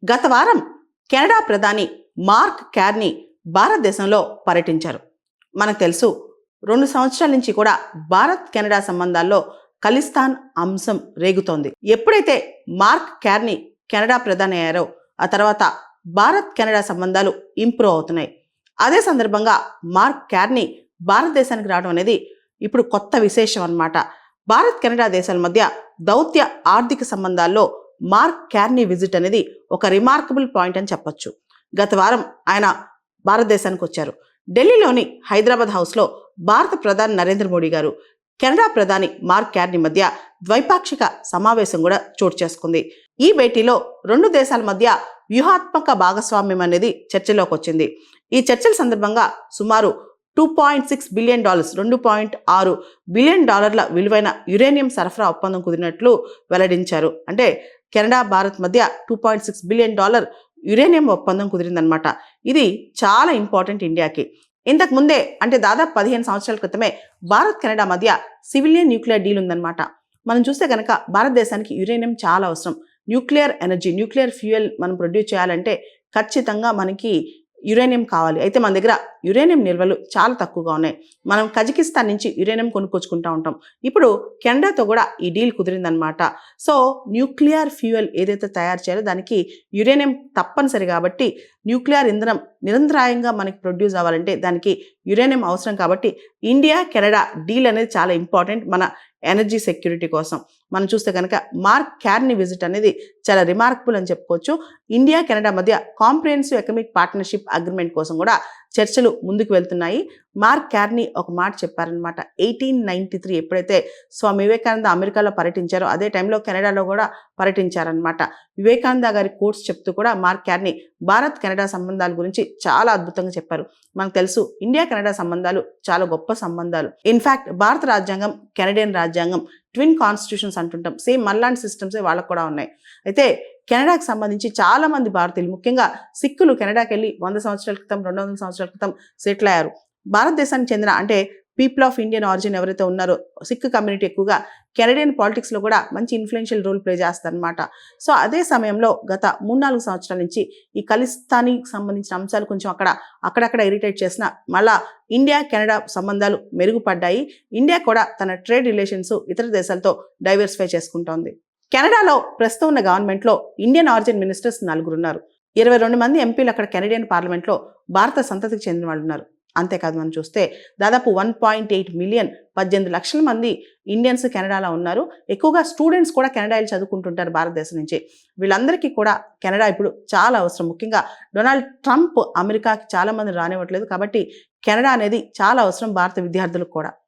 గత వారం కెనడా ప్రధాని మార్క్ కార్నీ భారతదేశంలో పర్యటించారు. మనకు తెలుసు 2 సంవత్సరాల నుంచి కూడా భారత్ కెనడా సంబంధాల్లో ఖలిస్తాన్ అంశం రేగుతోంది. ఎప్పుడైతే మార్క్ కార్నీ కెనడా ప్రధాని అయ్యారో ఆ తర్వాత భారత్ కెనడా సంబంధాలు ఇంప్రూవ్ అవుతున్నాయి. అదే సందర్భంగా మార్క్ కార్నీ భారతదేశానికి రావడం అనేది ఇప్పుడు కొత్త విశేషం అన్నమాట. భారత్ కెనడా దేశాల మధ్య దౌత్య ఆర్థిక సంబంధాల్లో మార్క్ కార్నీ విజిట్ అనేది ఒక రిమార్కబుల్ పాయింట్ అని చెప్పొచ్చు. గత వారం ఆయన భారతదేశానికి వచ్చారు. ఢిల్లీలోని హైదరాబాద్ హౌస్లో భారత ప్రధాని నరేంద్ర మోడీ గారు కెనడా ప్రధాని మార్క్ కార్నీ మధ్య ద్వైపాక్షిక సమావేశం కూడా చోటు చేసుకుంది. ఈ భేటీలో 2 దేశాల మధ్య వ్యూహాత్మక భాగస్వామ్యం అనేది చర్చలోకి వచ్చింది. ఈ చర్చల సందర్భంగా సుమారు $2.6 బిలియన్ $2.6 బిలియన్ విలువైన యురేనియం సరఫరా ఒప్పందం కుదిరినట్లు వెల్లడించారు. అంటే కెనడా భారత్ మధ్య $2.6 బిలియన్ యురేనియం ఒప్పందం కుదిరిందనమాట. ఇది చాలా ఇంపార్టెంట్ ఇండియాకి. ఇంతకు ముందే అంటే దాదాపు 15 సంవత్సరాల క్రితమే భారత్ కెనడా మధ్య సివిలియన్ న్యూక్లియర్ డీల్ ఉందన్నమాట. మనం చూస్తే కనుక భారతదేశానికి యురేనియం చాలా అవసరం. న్యూక్లియర్ ఎనర్జీ, న్యూక్లియర్ ఫ్యూయల్ మనం ప్రొడ్యూస్ చేయాలంటే ఖచ్చితంగా మనకి యురేనియం కావాలి. అయితే మన దగ్గర యురేనియం నిల్వలు చాలా తక్కువగా ఉన్నాయి. మనం కజకిస్తాన్ నుంచి యురేనియం కొనుక్కొచ్చుకుంటూ ఉంటాం. ఇప్పుడు కెనడాతో కూడా ఈ డీల్ కుదిరిందనమాట. సో న్యూక్లియర్ ఫ్యూయల్ ఏదైతే తయారు చేయాలో దానికి యురేనియం తప్పనిసరి కాబట్టి న్యూక్లియర్ ఇంధనం నిరంతరాయంగా మనకి ప్రొడ్యూస్ అవ్వాలంటే దానికి యురేనియం అవసరం. కాబట్టి ఇండియా కెనడా డీల్ అనేది చాలా ఇంపార్టెంట్ మన ఎనర్జీ సెక్యూరిటీ కోసం. మనం చూస్తే కనుక మార్క్ కార్నీ విజిట్ అనేది చాలా రిమార్కబుల్ అని చెప్పుకోవచ్చు. ఇండియా కెనడా మధ్య కాంప్రిహెన్సివ్ ఎకనామిక్ పార్ట్నర్షిప్ అగ్రిమెంట్ కోసం కూడా చర్చలు ముందుకు వెళ్తున్నాయి. మార్క్ కార్నీ ఒక మాట చెప్పారనమాట. 1893 ఎప్పుడైతే స్వామి వివేకానంద అమెరికాలో పర్యటించారో అదే టైంలో కెనడాలో కూడా పర్యటించారనమాట. వివేకానంద గారి కోట్స్ చెప్తూ కూడా మార్క్ కార్నీ భారత్ కెనడా సంబంధాల గురించి చాలా అద్భుతంగా చెప్పారు. మనకు తెలుసు ఇండియా కెనడా సంబంధాలు చాలా గొప్ప సంబంధాలు. ఇన్ఫ్యాక్ట్ భారత రాజ్యాంగం, కెనడియన్ రాజ్యాంగం ట్విన్ కాన్స్టిట్యూషన్స్ అంటుంటాం. సేమ్ మళ్ళాంటి సిస్టమ్సే వాళ్ళకు కూడా ఉన్నాయి. అయితే కెనడాకి సంబంధించి చాలా మంది భారతీయులు, ముఖ్యంగా సిక్కులు కెనడాకి వెళ్ళి 100 సంవత్సరాల క్రితం 200 సంవత్సరాల క్రితం సెటిల్ అయ్యారు. భారతదేశానికి చెందిన అంటే పీపుల్ ఆఫ్ ఇండియన్ ఆరిజిన్ ఎవరైతే ఉన్నారో సిక్ కమ్యూనిటీ ఎక్కువగా కెనడియన్ పాలిటిక్స్లో కూడా మంచి ఇన్ఫ్లుయెన్షియల్ రోల్ ప్లే చేస్తారనమాట. సో అదే సమయంలో గత 3-4 సంవత్సరాల నుంచి ఈ ఖలిస్తానీకి సంబంధించిన అంశాలు కొంచెం అక్కడక్కడ ఇరిటేట్ చేసిన మళ్ళా ఇండియా కెనడా సంబంధాలు మెరుగుపడ్డాయి. ఇండియా కూడా తన ట్రేడ్ రిలేషన్స్ ఇతర దేశాలతో డైవర్సిఫై చేసుకుంటోంది. కెనడాలో ప్రస్తుతం ఉన్న గవర్నమెంట్లో ఇండియన్ ఆరిజిన్ మినిస్టర్స్ 4 ఉన్నారు. 22 మంది ఎంపీలు అక్కడ కెనడియన్ పార్లమెంట్లో భారత సంతతికి చెందిన వాళ్ళు ఉన్నారు. అంతేకాదు మనం చూస్తే దాదాపు 1.8 మిలియన్ 18 లక్షల మంది ఇండియన్స్ కెనడాలో ఉన్నారు. ఎక్కువగా స్టూడెంట్స్ కూడా కెనడాలో చదువుకుంటుంటారు భారతదేశం నుంచి. వీళ్ళందరికీ కూడా కెనడా ఇప్పుడు చాలా అవసరం. ముఖ్యంగా డొనాల్డ్ ట్రంప్ అమెరికాకి చాలా మంది రానివ్వట్లేదు. కాబట్టి కెనడా అనేది చాలా అవసరం భారత విద్యార్థులకు కూడా.